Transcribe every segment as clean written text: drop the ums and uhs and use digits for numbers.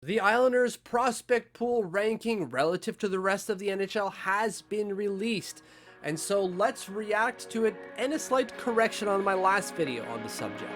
The Islanders' prospect pool ranking relative to the rest of the NHL has been released, and so let's react to it and a slight correction on my last video on the subject.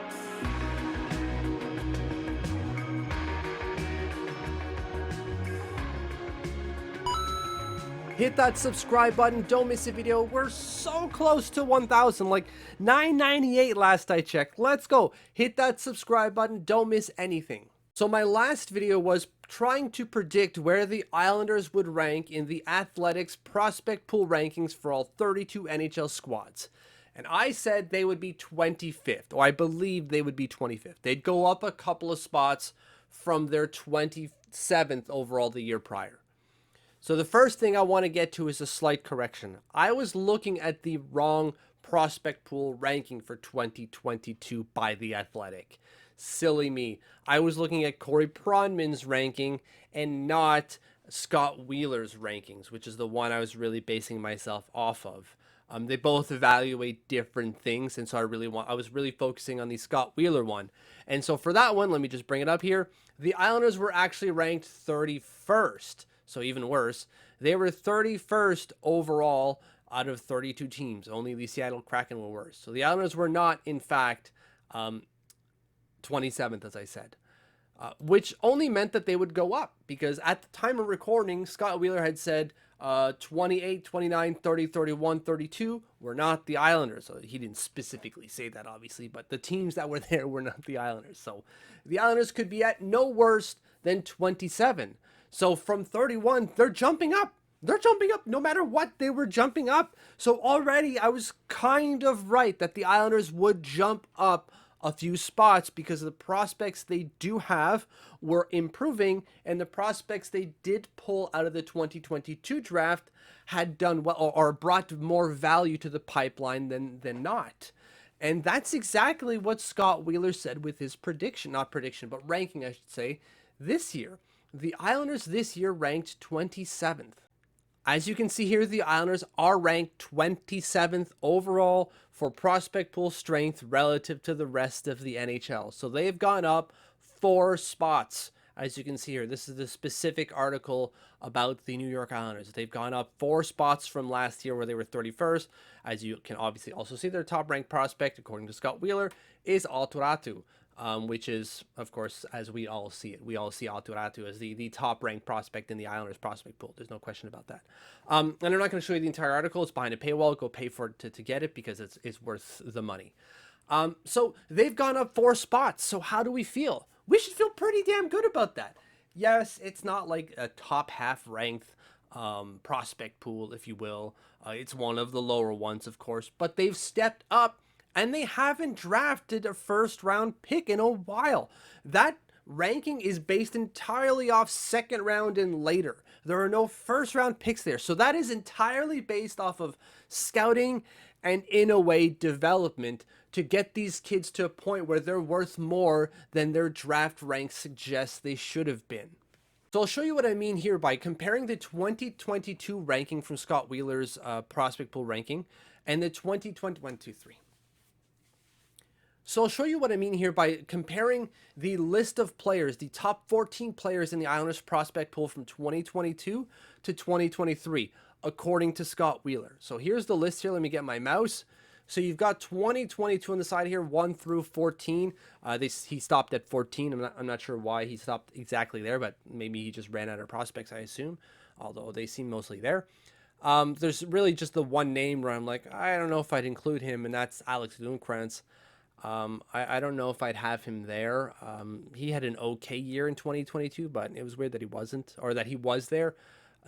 Hit that subscribe button, don't miss a video. We're so close to 1,000, like 998 last I checked. Let's go. Hit that subscribe button, don't miss anything. So my last video was trying to predict where the Islanders would rank in the Athletics prospect pool rankings for all 32 NHL squads. And I said they would be 25th, or I believe they would be 25th. They'd go up a couple of spots from their 27th overall the year prior. So the first thing I want to get to is a slight correction. I was looking at the wrong prospect pool ranking for 2022 by The Athletic. Silly me. I was looking at Corey Pronman's ranking and not Scott Wheeler's rankings, which is the one I was really basing myself off of. They both evaluate different things, and so I was really focusing on the Scott Wheeler one. And so for that one, let me just bring it up here. The Islanders were actually ranked 31st, so even worse. They were 31st overall out of 32 teams. Only the Seattle Kraken were worse. So the Islanders were not, in fact, 27th, as I said, which only meant that they would go up because at the time of recording, Scott Wheeler had said 28, 29, 30, 31, 32 were not the Islanders. So he didn't specifically say that, obviously, but the teams that were there were not the Islanders. So the Islanders could be at no worse than 27. So from 31, they're jumping up. They're jumping up no matter what, they were jumping up. So already I was kind of right that the Islanders would jump up a few spots because the prospects they do have were improving, and the prospects they did pull out of the 2022 draft had done well or brought more value to the pipeline than not. And that's exactly what Scott Wheeler said with his prediction, not prediction, but ranking, I should say, this year. The Islanders this year ranked 27th. As you can see here, the Islanders are ranked 27th overall for prospect pool strength relative to the rest of the NHL. So they've gone up 4 spots. As you can see here, this is the specific article about the New York Islanders. They've gone up 4 spots from last year where they were 31st. As you can obviously also see, their top ranked prospect, according to Scott Wheeler, is Aatu Räty. Which is, of course, as we all see it. We all see Aatu Räty as the top-ranked prospect in the Islanders prospect pool. There's no question about that. And I'm not going to show you the entire article. It's behind a paywall. Go pay for it to get it because it's worth the money. So they've gone up 4 spots. So how do we feel? We should feel pretty damn good about that. Yes, it's not like a top half-ranked prospect pool, if you will. It's one of the lower ones, of course. But they've stepped up. And they haven't drafted a first round pick in a while. That ranking is based entirely off second round and later. There are no first round picks there. So that is entirely based off of scouting and, in a way, development to get these kids to a point where they're worth more than their draft rank suggests they should have been. So I'll show you what I mean here by comparing the 2022 ranking from Scott Wheeler's prospect pool ranking and the 2021, 2, 3. So I'll show you what I mean here by comparing the list of players, the top 14 players in the Islanders prospect pool from 2022 to 2023, according to Scott Wheeler. So here's the list here. Let me get my mouse. So you've got 2022 on the side here, 1 through 14. He stopped at 14. I'm not sure why he stopped exactly there, but maybe he just ran out of prospects, I assume, although they seem mostly there. There's really just the one name where I'm like, I don't know if I'd include him, and that's Alex Lundqvist. I don't know if I'd have him there. He had an okay year in 2022, but it was weird that he wasn't, or that he was there.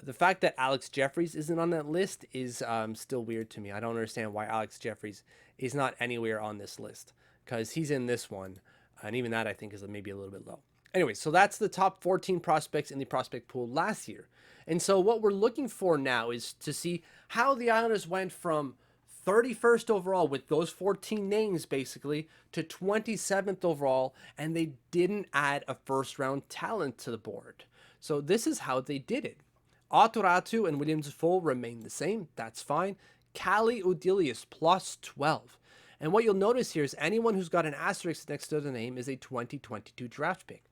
The fact that Alex Jeffries isn't on that list is still weird to me. I don't understand why Alex Jeffries is not anywhere on this list, because he's in this one, and even that I think is maybe a little bit low. Anyway, so that's the top 14 prospects in the prospect pool last year. And so what we're looking for now is to see how the Islanders went from 31st overall with those 14 names basically to 27th overall, and they didn't add a first round talent to the board. So this is how they did it. Aatu Räty and William Dufault remain the same. That's fine. Calle Udelius plus 12. And what you'll notice here is anyone who's got an asterisk next to the name is a 2022 draft pick.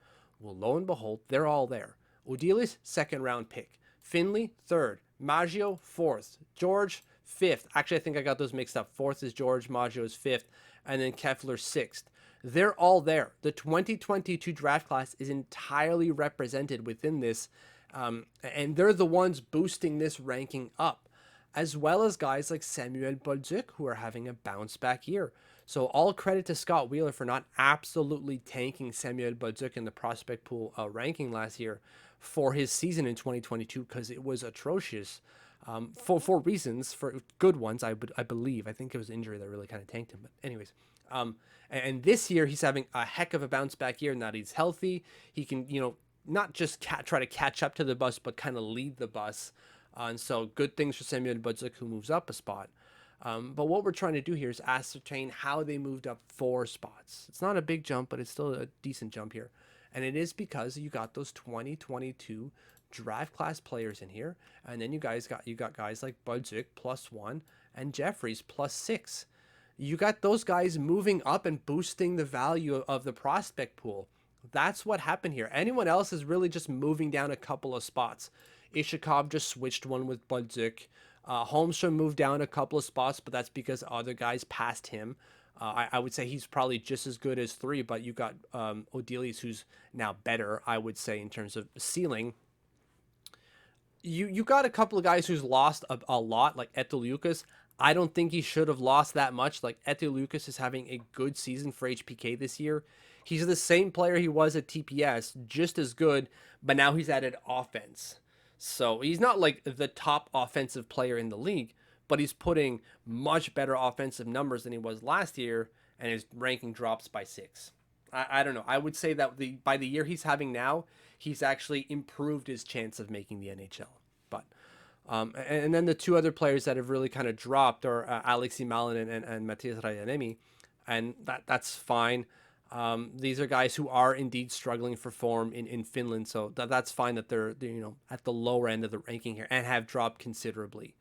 Well, lo and behold, they're all there. Odilis, second round pick. Finley, third. Maggio, fourth. George, fifth. Actually, I think I got those mixed up. Fourth is George, Maggio is fifth, and then Kefler, sixth. They're all there. The 2022 draft class is entirely represented within this, and they're the ones boosting this ranking up, as well as guys like Samuel Bolduc, who are having a bounce back year. So all credit to Scott Wheeler for not absolutely tanking Samuel Bolduc in the prospect pool ranking last year for his season in 2022, because it was atrocious, for reasons, for good ones, I believe. I think it was injury that really kind of tanked him. But anyways, and this year he's having a heck of a bounce back year. Now that he's healthy, he can, not just try to catch up to the bus, but kind of lead the bus. And so good things for Samuel Bolduc, who moves up a spot. But what we're trying to do here is ascertain how they moved up 4 spots. It's not a big jump, but it's still a decent jump here. And it is because you got those 2022 draft class players in here. And then you got guys like Bolduc +1 and Jeffries +6. You got those guys moving up and boosting the value of the prospect pool. That's what happened here. Anyone else is really just moving down a couple of spots. Ishikov just switched one with Bolduc. Holmstrom moved down a couple of spots, but that's because other guys passed him. I would say he's probably just as good as 3, but you got Odilis, who's now better, I would say, in terms of ceiling. You got a couple of guys who's lost a lot, like Etelucas. I don't think he should have lost that much. Like, Etelucas is having a good season for HPK this year. He's the same player he was at TPS, just as good, but now he's added offense. So he's not like the top offensive player in the league, but he's putting much better offensive numbers than he was last year, and his ranking drops by 6. I don't know. I would say that by the year he's having now, he's actually improved his chance of making the NHL. But and then the 2 other players that have really kind of dropped are Alexi Malin and Matthias Rajanemi, and that's fine. These are guys who are indeed struggling for form in Finland, so that's fine that they're at the lower end of the ranking here and have dropped considerably.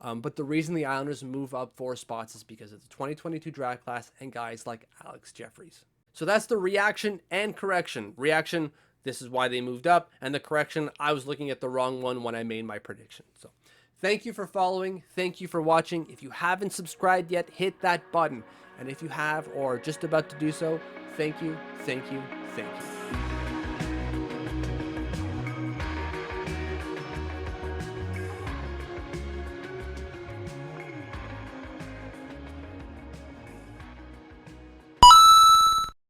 But the reason the Islanders move up 4 spots is because of the 2022 draft class and guys like Alex Jeffries. So that's the reaction and correction. Reaction, this is why they moved up, and the correction, I was looking at the wrong one when I made my prediction. So thank you for following. Thank you for watching. If you haven't subscribed yet, hit that button. And if you have or just about to do so, thank you, thank you, thank you.